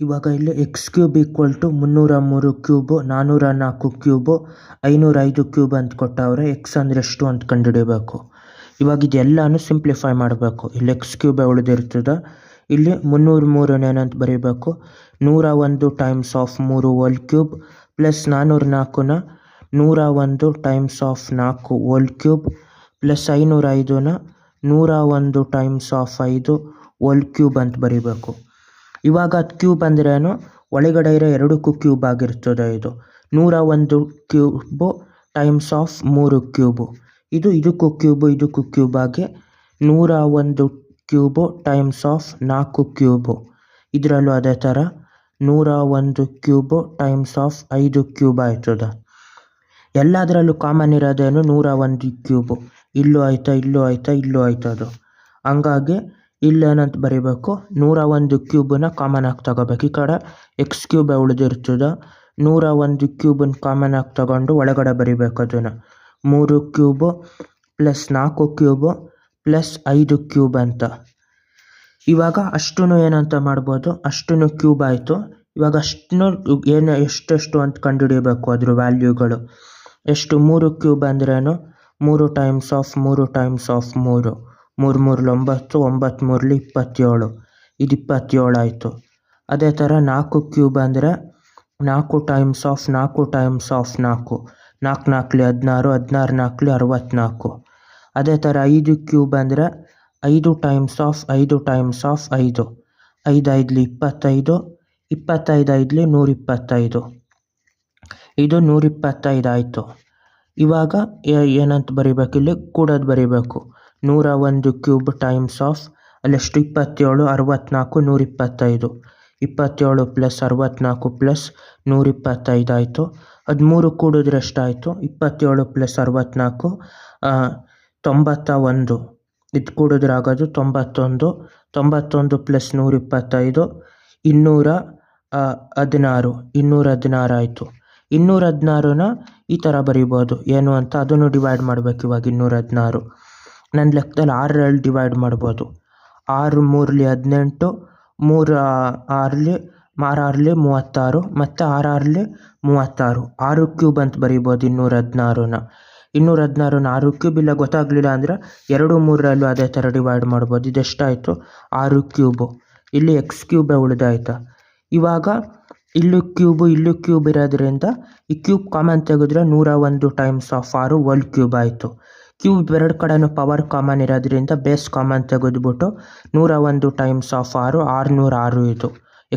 ಇವಾಗ ಇಲ್ಲಿ x cube equal to 303 cube 404 cube 505 cube ಅಂತ ಕೊಟ್ಟವ್ರೆ. ಎಕ್ಸ್ ಅಂದರೆ ಎಷ್ಟು ಅಂತ ಕಂಡುಹಿಡಿಯಬೇಕು. ಇವಾಗ ಇದೆಲ್ಲನೂ ಸಿಂಪ್ಲಿಫೈ ಮಾಡಬೇಕು. ಇಲ್ಲಿ ಎಕ್ಸ್ ಕ್ಯೂಬ್ ಉಳಿದಿರ್ತದೆ. ಇಲ್ಲಿ 303 ಏನಂತ ಬರೀಬೇಕು, 101 times of 3 whole cube plus 404ನ 101 times of 4 whole cube plus 505ನ 101 ಟೈಮ್ಸ್ ಆಫ್ 5 ಹೋಲ್ ಕ್ಯೂಬ್ ಅಂತ ಬರೀಬೇಕು. ಇವಾಗ ಅದು ಕ್ಯೂಬ್ ಅಂದ್ರೇನು, ಒಳಗಡೆ ಇರೋ ಎರಡಕ್ಕೂ ಕ್ಯೂಬ್ ಆಗಿರ್ತದೆ. ಇದು 101 ಕ್ಯೂಬು ಟೈಮ್ಸ್ ಆಫ್ 3 ಕ್ಯೂಬು, ಇದಕ್ಕೂ ಕ್ಯೂಬು ಇದಕ್ಕೂ ಕ್ಯೂಬ್ ಆಗಿ 101 ಕ್ಯೂಬು ಟೈಮ್ಸ್ ಆಫ್ 4 ಕ್ಯೂಬು. ಇದರಲ್ಲೂ ಅದೇ ಥರ 101 ಕ್ಯೂಬು ಟೈಮ್ಸ್ ಆಫ್ 5 ಕ್ಯೂಬ್ ಆಯ್ತದೆ. ಎಲ್ಲದರಲ್ಲೂ ಕಾಮನ್ ಇರೋದೇನು 101 ಕ್ಯೂಬು. ಇಲ್ಲೂ ಆಯ್ತಾ, ಇಲ್ಲೂ ಆಯ್ತಾ, ಇಲ್ಲೂ ಆಯ್ತದು. ಹಂಗಾಗಿ ಇಲ್ಲೇನಂತ ಬರೀಬೇಕು, 101 ಕ್ಯೂಬನ್ನ ಕಾಮನ್ ಆಗಿ ತಗೋಬೇಕು. ಈ ಕಡೆ ಎಕ್ಸ್ ಕ್ಯೂಬ್ ಉಳಿದಿರ್ತದೆ. 101 ಕ್ಯೂಬನ್ನು ಕಾಮನ್ ಆಗಿ ತಗೊಂಡು ಒಳಗಡೆ ಬರೀಬೇಕು ಅದನ್ನು. 3 cube plus 4 cube plus 5 cube ಅಂತ. ಇವಾಗ ಅಷ್ಟೂ ಏನಂತ ಮಾಡ್ಬೋದು, ಅಷ್ಟೂ ಕ್ಯೂಬ್ ಆಯಿತು. ಇವಾಗ ಅಷ್ಟನ್ನು ಎಷ್ಟೆಷ್ಟು ಅಂತ ಕಂಡುಹಿಡಿಯಬೇಕು ಅದ್ರ ವ್ಯಾಲ್ಯೂಗಳು. ಎಷ್ಟು 3 ಕ್ಯೂಬ್ ಅಂದ್ರೇನು, 3 ಟೈಮ್ಸ್ ಆಫ್ 3 ಟೈಮ್ಸ್ ಆಫ್ 3, 3 3 9, 9 3 27, ಇದು 27 ಆಯಿತು. ಅದೇ ಥರ 4 ಕ್ಯೂಬ್ ಅಂದರೆ 4 ಟೈಮ್ಸ್ ಆಫ್ 4 ಟೈಮ್ಸ್ ಆಫ್ 4, 4 4 16, 16 4 64. ಅದೇ ಥರ 5 ಕ್ಯೂಬ್ ಅಂದರೆ 5 ಟೈಮ್ಸ್ ಆಫ್ 5 ಟೈಮ್ಸ್ ಆಫ್ 5, 5 5 25, 25 5 125, ಇದು 125 ಆಯಿತು. ಇವಾಗ ಏನಂತ ಬರೀಬೇಕು, ಇಲ್ಲಿ ಕೂಡೋದು ಬರೀಬೇಕು. 101 ಕ್ಯೂಬ್ ಟೈಮ್ಸ್ ಆಫ್ ಅಲ್ಲೆಷ್ಟು 27, 64, 125, 27 ಪ್ಲಸ್ 64 ಪ್ಲಸ್ 125 ಆಯಿತು. ಅದು 3 ಕೂಡಿದ್ರೆ ಎಷ್ಟಾಯಿತು, 27 ಪ್ಲಸ್ 64 91, ಇದು ಕೂಡಿದ್ರೆ ಆಗೋದು 91, 91 ಪ್ಲಸ್ 125 216 ಆಯಿತು. 216ನ ಈ ಥರ ಬರೀಬೋದು. ಏನು ಅಂತ ಅದನ್ನು ಡಿವೈಡ್ ಮಾಡಬೇಕು. ಇವಾಗ 216 ನನ್ನ ಲೆಕ್ಕದಲ್ಲಿ 6 ಡಿವೈಡ್ ಮಾಡ್ಬೋದು. 6 3 18, 3 6 36 ಮತ್ತು 6 36, 6 ಕ್ಯೂಬ್ ಅಂತ ಬರೀಬೋದು 216ನ. 216ನ 6 ಕ್ಯೂಬ್. ಇಲ್ಲ ಗೊತ್ತಾಗಲಿಲ್ಲ ಅಂದರೆ 2 3ರಲ್ಲೂ ಅದೇ ಥರ ಡಿವೈಡ್ ಮಾಡ್ಬೋದು. ಇದೆಷ್ಟಾಯಿತು, 6 ಕ್ಯೂಬು. ಇಲ್ಲಿ ಎಕ್ಸ್ ಕ್ಯೂಬೇ ಉಳಿದಾಯ್ತಾ. ಇವಾಗ ಇಲ್ಲೂ ಕ್ಯೂಬ್ ಇರೋದ್ರಿಂದ ಈ ಕ್ಯೂಬ್ ಕಾಮನ್ ತೆಗೆದ್ರೆ 101 ಟೈಮ್ಸ್ ಆಫ್ 6 ಹೋಲ್ ಕ್ಯೂಬ್ ಆಯಿತು. ಕ್ಯೂಬ್ ಎರಡು ಕಡೆನೂ ಪವರ್ ಕಾಮನ್ ಇರೋದ್ರಿಂದ ಬೇಸ್ ಕಾಮನ್ ತೆಗೆದ್ಬಿಟ್ಟು 101 ಟೈಮ್ಸ್ ಆಫ್ 6 606 ಇದು.